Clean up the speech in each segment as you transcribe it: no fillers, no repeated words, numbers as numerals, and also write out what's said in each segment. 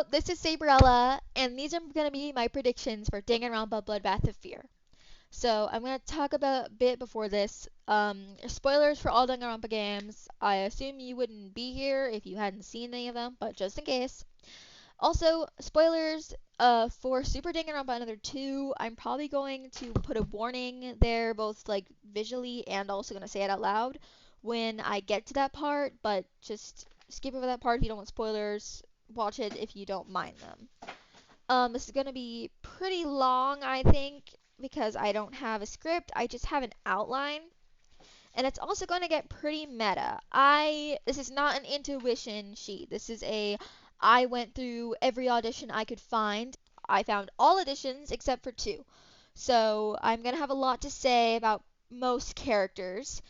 So, this is Sabrella, and these are going to be my predictions for Danganronpa Bloodbath of Fear. So, I'm going to talk about a bit before this. Spoilers for all Danganronpa games. I assume you wouldn't be here if you hadn't seen any of them, but just in case. Also, spoilers for Super Danganronpa Another 2. I'm probably going to put a warning there, both like visually and also going to say it out loud when I get to that part, but just skip over that part if you don't want spoilers. Watch it if you don't mind them. This is going to be pretty long, I think, because I don't have a script. I just have an outline. And it's also going to get pretty meta. This is not an intuition sheet. This is I went through every audition I could find. I found all auditions except for two. So I'm going to have a lot to say about most characters.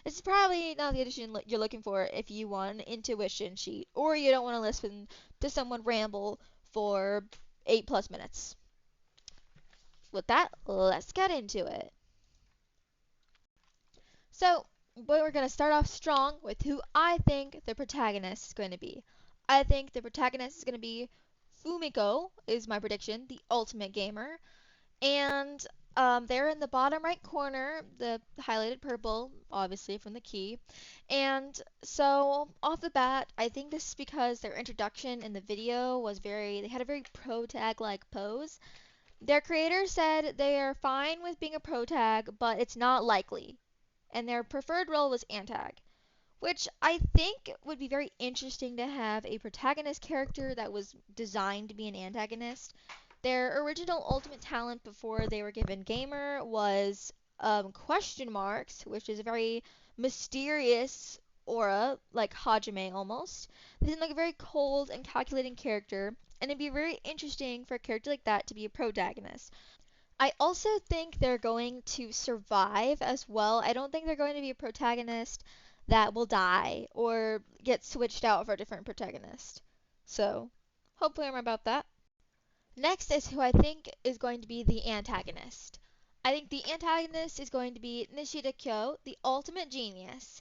This is probably not the audition you're looking for if you want an intuition sheet or you don't want to listen to someone ramble for 8+ minutes. With that, let's get into it. So, we're going to start off strong with who I think the protagonist is going to be. I think the protagonist is going to be Fumiko, is my prediction, the ultimate gamer. And they're in the bottom right corner, the highlighted purple, obviously from the key. And so, off the bat, I think this is because their introduction in the video they had a very protag like pose. Their creator said they are fine with being a protag, but it's not likely, and their preferred role was antag, which I think would be very interesting to have a protagonist character that was designed to be an antagonist. Their original ultimate talent before they were given gamer was question marks, which is a very mysterious aura, like Hajime almost. They seem like a very cold and calculating character, and it'd be very interesting for a character like that to be a protagonist. I also think they're going to survive as well. I don't think they're going to be a protagonist that will die or get switched out for a different protagonist. So, hopefully, I'm right about that. Next is who I think is going to be the antagonist. I think the antagonist is going to be Nishida Kyo, the ultimate genius.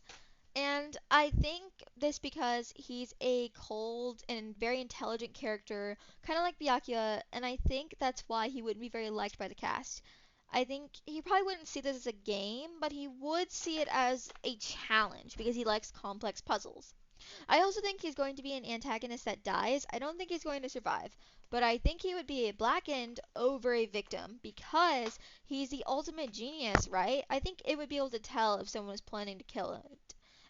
And I think this because he's a cold and very intelligent character, kind of like Byakuya, and I think that's why he wouldn't be very liked by the cast. I think he probably wouldn't see this as a game, but he would see it as a challenge because he likes complex puzzles. I also think he's going to be an antagonist that dies. I don't think he's going to survive, but I think he would be a blackened over a victim because he's the ultimate genius, right? I think it would be able to tell if someone was planning to kill him.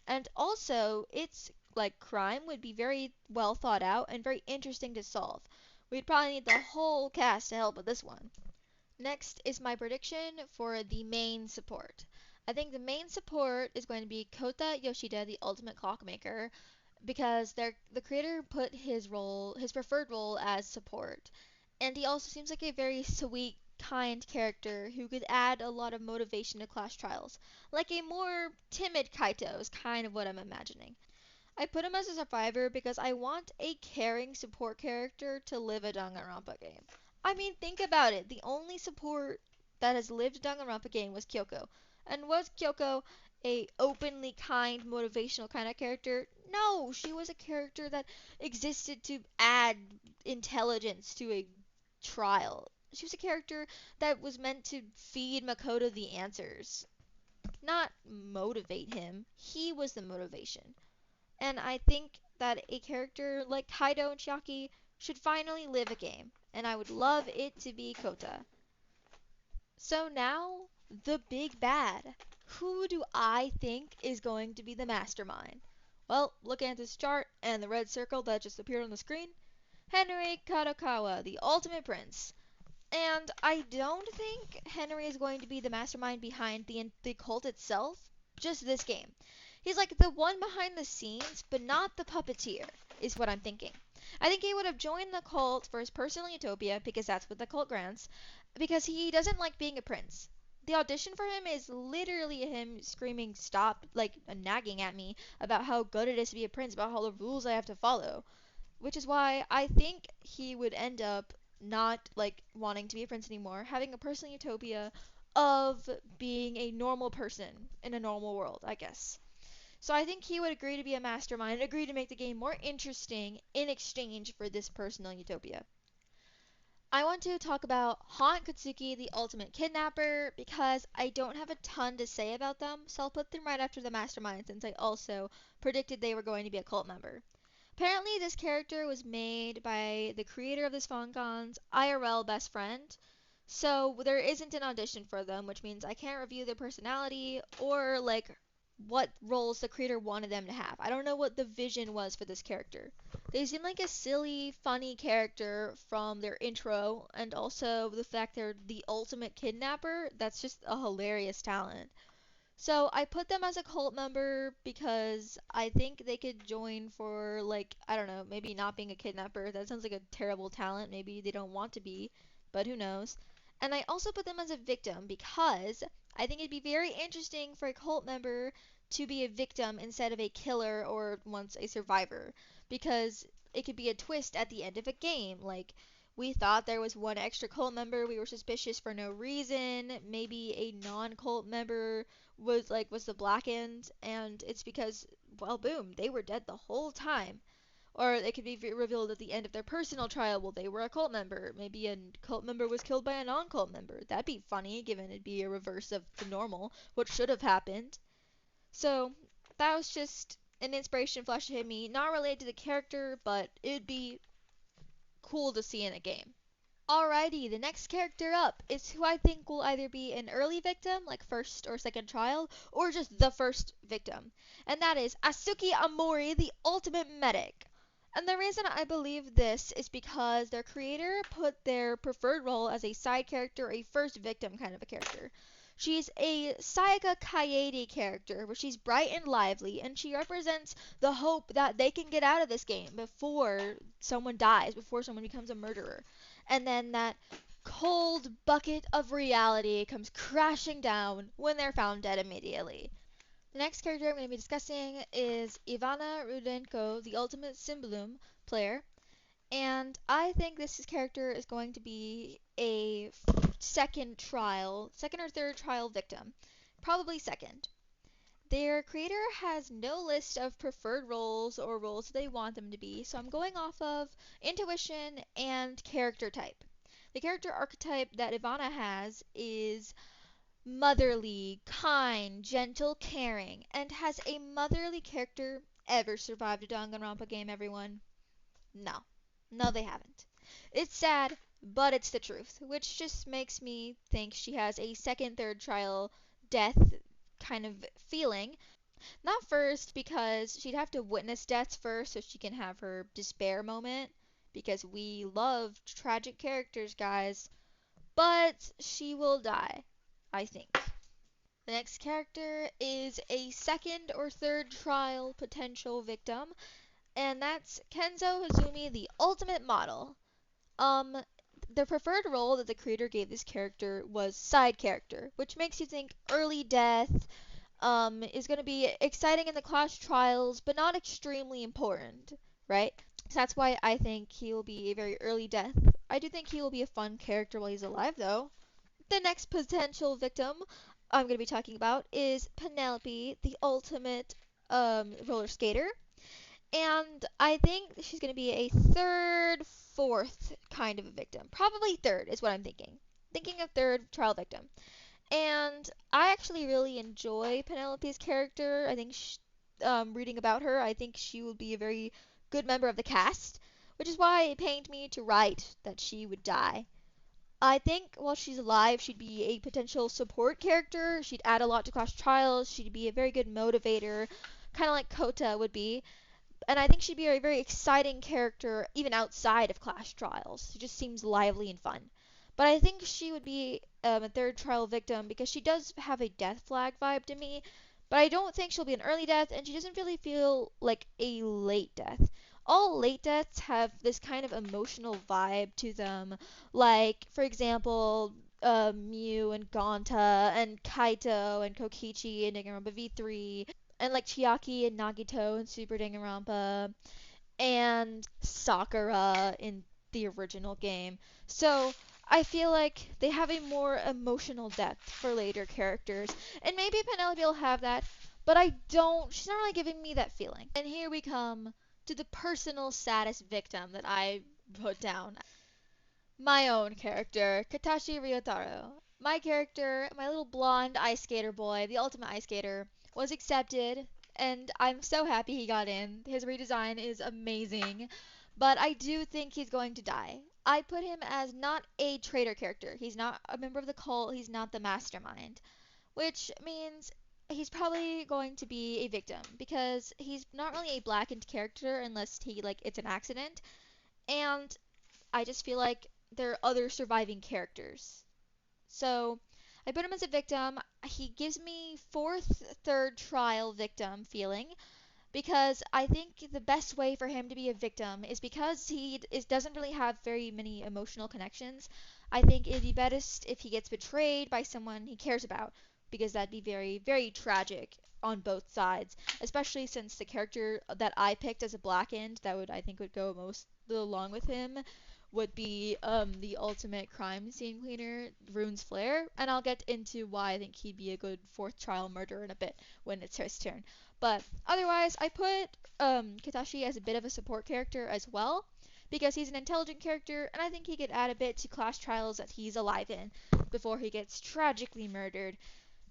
And also, its like crime would be very well thought out and very interesting to solve. We'd probably need the whole cast to help with this one. Next is my prediction for the main support. I think the main support is going to be Kota Yoshida, the ultimate clockmaker, because the creator put his preferred role as support. And he also seems like a very sweet, kind character who could add a lot of motivation to Clash Trials. Like a more timid Kaito is kind of what I'm imagining. I put him as a survivor because I want a caring support character to live a Danganronpa game. I mean, think about it. The only support that has lived a Danganronpa game was Kyoko. And was Kyoko a openly kind, motivational kind of character? No, she was a character that existed to add intelligence to a trial. She was a character that was meant to feed Makoto the answers, not motivate him. He was the motivation. And I think that a character like Kaido and Chiaki should finally live a game, and I would love it to be Kota. So now, the big bad. Who do I think is going to be the mastermind? Well, looking at this chart and the red circle that just appeared on the screen, Henry Kadokawa, the ultimate prince. And I don't think Henry is going to be the mastermind behind the cult itself, just this game. He's like the one behind the scenes, but not the puppeteer, is what I'm thinking. I think he would have joined the cult for his personal utopia, because that's what the cult grants, because he doesn't like being a prince. The audition for him is literally him screaming, "Stop," like nagging at me about how good it is to be a prince, about all the rules I have to follow. Which is why I think he would end up not like wanting to be a prince anymore, having a personal utopia of being a normal person in a normal world, I guess. So I think he would agree to be a mastermind and agree to make the game more interesting in exchange for this personal utopia. I want to talk about Han Kutsuki, the ultimate kidnapper, because I don't have a ton to say about them, so I'll put them right after the mastermind since I also predicted they were going to be a cult member. Apparently, this character was made by the creator of this fangan's IRL best friend, so there isn't an audition for them, which means I can't review their personality or like what roles the creator wanted them to have. I don't know what the vision was for this character. They seem like a silly, funny character from their intro, and also the fact they're the ultimate kidnapper. That's just a hilarious talent. So I put them as a cult member because I think they could join for, like, I don't know, maybe not being a kidnapper. That sounds like a terrible talent. Maybe they don't want to be, but who knows. And I also put them as a victim because I think it'd be very interesting for a cult member to be a victim instead of a killer or once a survivor, because it could be a twist at the end of a game. Like, we thought there was one extra cult member, we were suspicious for no reason. Maybe a non-cult member was the blackened, and it's because, well, boom, they were dead the whole time. Or it could be revealed at the end of their personal trial, well, they were a cult member. Maybe a cult member was killed by a non-cult member. That'd be funny, given it'd be a reverse of the normal, what should have happened. So that was just an inspiration flash to hit me, not related to the character, but it'd be cool to see in a game. Alrighty, the next character up is who I think will either be an early victim, like first or second trial, or just the first victim. And that is Asuki Amori, the ultimate medic. And the reason I believe this is because their creator put their preferred role as a side character, a first victim kind of a character. She's a Sayaka Kaede character, where she's bright and lively, and she represents the hope that they can get out of this game before someone dies, before someone becomes a murderer. And then that cold bucket of reality comes crashing down when they're found dead immediately. The next character I'm going to be discussing is Ivana Rudenko, the ultimate Symbolum player. And I think this character is going to be a second or third trial victim. Probably second. Their creator has no list of preferred roles or roles that they want them to be, so I'm going off of intuition and character type. The character archetype that Ivana has is motherly, kind, gentle, caring, and has a motherly character ever survived a Danganronpa game, everyone? No. No, they haven't. It's sad, but it's the truth, which just makes me think she has a second, third trial death kind of feeling. Not first, because she'd have to witness deaths first so she can have her despair moment, because we love tragic characters, guys. But she will die, I think. The next character is a second or third trial potential victim, and that's Kenzo Hazumi, the ultimate model. Um, the preferred role that the creator gave this character was side character, which makes you think early death, is going to be exciting in the class trials, but not extremely important, right? So that's why I think he will be a very early death. I do think he will be a fun character while he's alive, though. The next potential victim I'm going to be talking about is Penelope, the ultimate roller skater. And I think she's going to be a third, fourth kind of a victim. Probably third is what I'm thinking. Thinking of third trial victim. And I actually really enjoy Penelope's character. I think, reading about her, I think she will be a very good member of the cast, which is why it pained me to write that she would die. I think while she's alive, she'd be a potential support character. She'd add a lot to Clash Trials. She'd be a very good motivator, kind of like Kota would be. And I think she'd be a very exciting character even outside of Clash Trials. She just seems lively and fun. But I think she would be a third trial victim because she does have a death flag vibe to me. But I don't think she'll be an early death, and she doesn't really feel like a late death. All late deaths have this kind of emotional vibe to them. Like, for example, Mew and Gonta and Kaito and Kokichi and Danganronpa V3 and like Chiaki and Nagito in Super Danganronpa and Sakura in the original game. So I feel like they have a more emotional depth for later characters, and maybe Penelope will have that. but I don't, she's not really giving me that feeling. And here we come to the personal saddest victim that I put down. My own character, Katashi Ryotaro. My character, my little blonde ice skater boy, the ultimate ice skater, was accepted, and I'm so happy he got in. His redesign is amazing, but I do think he's going to die. I put him as not a traitor character. He's not a member of the cult, he's not the mastermind, which means he's probably going to be a victim because he's not really a blackened character unless he like it's an accident, and I just feel like there are other surviving characters. So I put him as a victim. He gives me fourth, third trial victim feeling because I think the best way for him to be a victim is because doesn't really have very many emotional connections. I think it'd be best if he gets betrayed by someone he cares about because that'd be very, very tragic on both sides, especially since the character that I picked as a blackened that would I think would go most along with him would be the ultimate crime scene cleaner, Rune's Flare, and I'll get into why I think he'd be a good fourth trial murderer in a bit when it's his turn. But otherwise, I put Katashi as a bit of a support character as well because he's an intelligent character, and I think he could add a bit to class trials that he's alive in before he gets tragically murdered,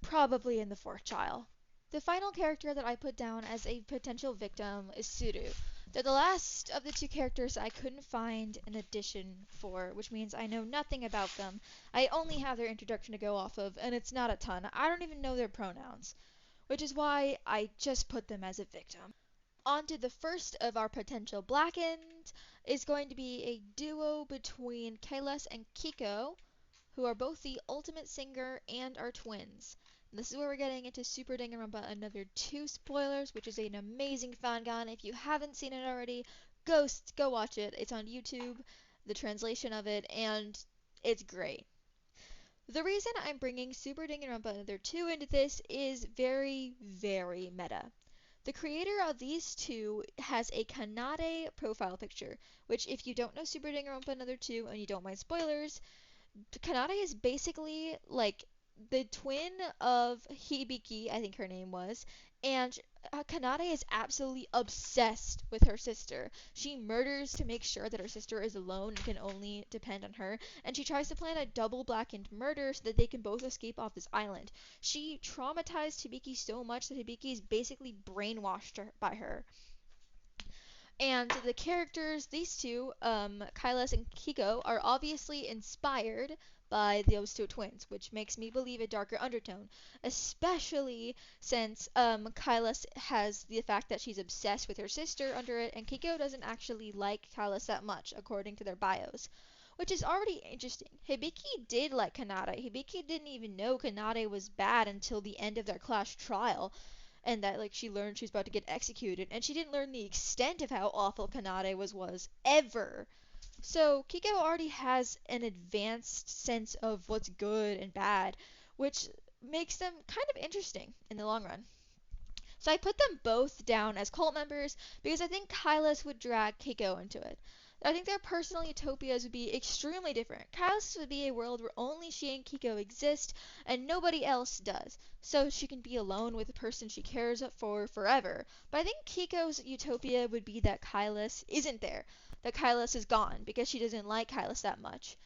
probably in the fourth trial. The final character that I put down as a potential victim is Suru. They're the last of the two characters I couldn't find an addition for, which means I know nothing about them. I only have their introduction to go off of, and it's not a ton. I don't even know their pronouns, which is why I just put them as a victim. On to the first of our potential blackened is going to be a duo between Kailas and Kiko, who are both the ultimate singer and are twins. And this is where we're getting into Super Danganronpa another 2 spoilers, which is an amazing fangan. If you haven't seen it already, go watch it. It's on YouTube, the translation of it, and it's great. The reason I'm bringing Super Danganronpa another 2 into this is very, very meta. The creator of these two has a Kanade profile picture, which if you don't know Super Danganronpa another 2 and you don't mind spoilers, Kanade is basically like the twin of Hibiki, I think her name was, and Kanade is absolutely obsessed with her sister. She murders to make sure that her sister is alone and can only depend on her, and she tries to plan a double blackened murder so that they can both escape off this island. She traumatized Hibiki so much that Hibiki is basically brainwashed by her. And the characters, these two, Kailas and Kiko, are obviously inspired by those two twins, which makes me believe a darker undertone, especially since Kailas has the fact that she's obsessed with her sister under it, and Kiko doesn't actually like Kailas that much, according to their bios. Which is already interesting. Hibiki did like Kanade. Hibiki didn't even know Kanade was bad until the end of their class trial, and that like she learned she was about to get executed, and she didn't learn the extent of how awful Kanade was ever. So Kiko already has an advanced sense of what's good and bad, which makes them kind of interesting in the long run. So I put them both down as cult members because I think Kailas would drag Keiko into it. I think their personal utopias would be extremely different. Kailas would be a world where only she and Kiko exist and nobody else does, so she can be alone with the person she cares for forever. But I think Kiko's utopia would be that Kailas isn't there, that Kailas is gone because she doesn't like Kailas that much.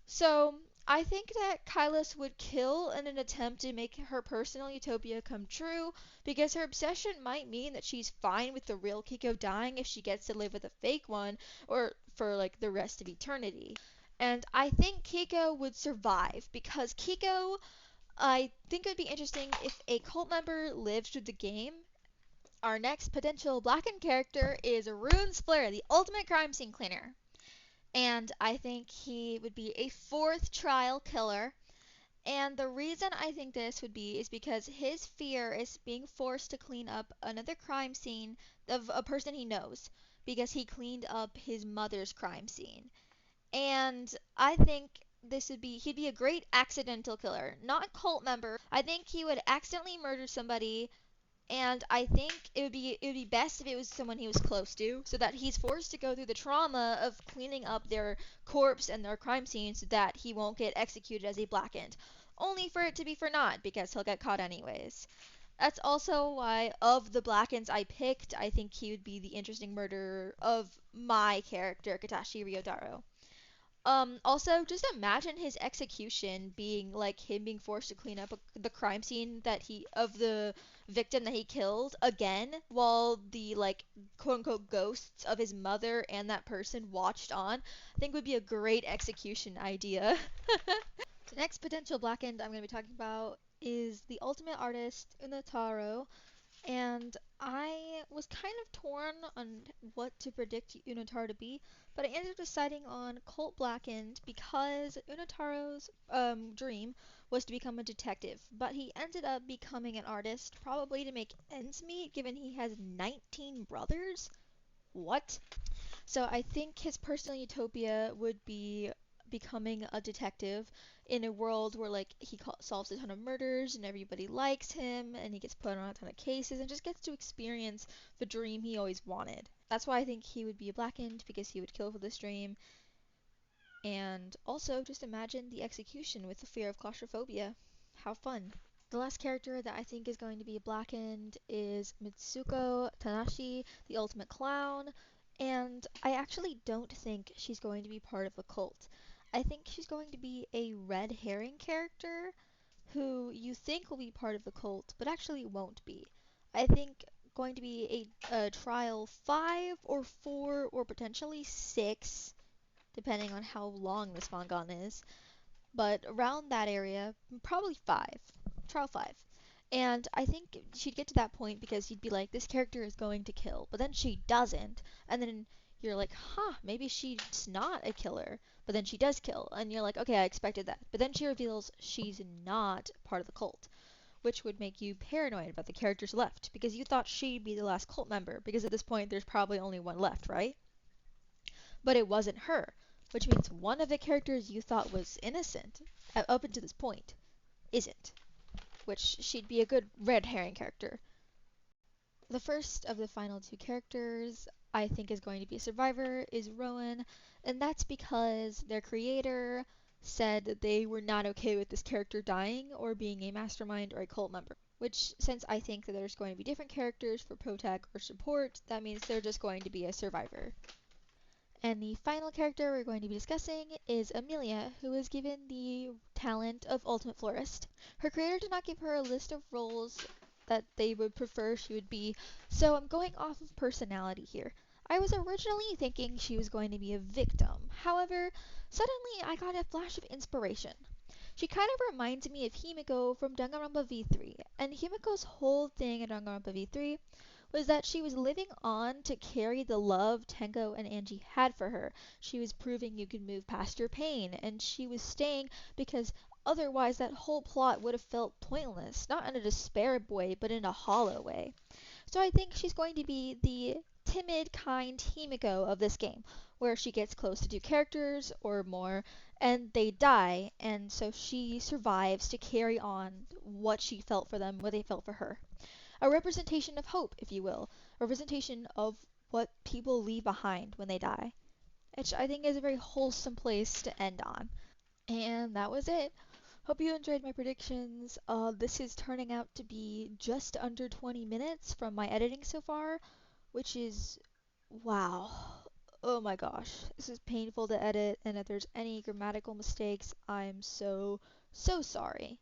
So I think that Kailas would kill in an attempt to make her personal utopia come true, because her obsession might mean that she's fine with the real Kiko dying if she gets to live with a fake one, or for like the rest of eternity. And I think Kiko would survive, because Kiko, I think it would be interesting if a cult member lived through the game. Our next potential blackened character is Rune's Flare, the ultimate crime scene cleaner. And I think he would be a fourth trial killer. And the reason I think this would be is because his fear is being forced to clean up another crime scene of a person he knows, because he cleaned up his mother's crime scene. And I think he'd be a great accidental killer, not a cult member. I think he would accidentally murder somebody, and I think it would be best if it was someone he was close to, so that he's forced to go through the trauma of cleaning up their corpse and their crime scene so that he won't get executed as a blackened. Only for it to be for naught, because he'll get caught anyways. That's also why, of the Blackens I picked, I think he would be the interesting murderer of my character, Katashi Ryotaro. Also, just imagine his execution being like him being forced to clean up the crime scene that he of the victim that he killed again, while the like quote unquote ghosts of his mother and that person watched on. I think would be a great execution idea. The next potential Blackened I'm going to be talking about is the ultimate artist Unotaro, and I was kind of torn on what to predict Unotaro to be, but I ended up deciding on Colt Blackened because Unotaro's dream was to become a detective, but he ended up becoming an artist, probably to make ends meet, given he has 19 brothers. What? So I think his personal utopia would be becoming a detective in a world where like solves a ton of murders and everybody likes him and he gets put on a ton of cases and just gets to experience the dream he always wanted. That's why I think he would be a blackened because he would kill for this dream. And also just imagine the execution with the fear of claustrophobia. How fun. The last character that I think is going to be blackened is Mitsuko Tanashi, the ultimate clown, and I actually don't think she's going to be part of a cult. I think she's going to be a red herring character who you think will be part of the cult, but actually won't be. I think going to be a trial 5 or 4 or potentially 6, depending on how long this fangan is, but around that area, probably 5, trial 5. And I think she'd get to that point because you'd be like, this character is going to kill, but then she doesn't. And then you're like, huh, maybe she's not a killer, but then she does kill. And you're like, okay, I expected that. But then she reveals she's not part of the cult, which would make you paranoid about the characters left because you thought she'd be the last cult member because at this point there's probably only one left, right? But it wasn't her, which means one of the characters you thought was innocent up until this point isn't, which she'd be a good red herring character. The first of the final two characters I think is going to be a survivor is Rowan, and that's because their creator said that they were not okay with this character dying or being a mastermind or a cult member. Which, since I think that there's going to be different characters for protag or support, that means they're just going to be a survivor. And the final character we're going to be discussing is Amelia, who was given the talent of Ultimate Florist. Her creator did not give her a list of roles that they would prefer she would be, so I'm going off of personality here. I was originally thinking she was going to be a victim. However, suddenly I got a flash of inspiration. She kind of reminds me of Himiko from Danganronpa V3, and Himiko's whole thing in Danganronpa V3 was that she was living on to carry the love Tenko and Angie had for her. She was proving you could move past your pain, and she was staying because otherwise that whole plot would have felt pointless, not in a despair way, but in a hollow way. So I think she's going to be the timid, kind Himiko of this game, where she gets close to two characters or more, and they die, and so she survives to carry on what she felt for them, what they felt for her. A representation of hope, if you will, a representation of what people leave behind when they die, which I think is a very wholesome place to end on. And that was it. Hope you enjoyed my predictions. This is turning out to be just under 20 minutes from my editing so far, which is wow. Oh my gosh. This is painful to edit, and if there's any grammatical mistakes, I'm so sorry.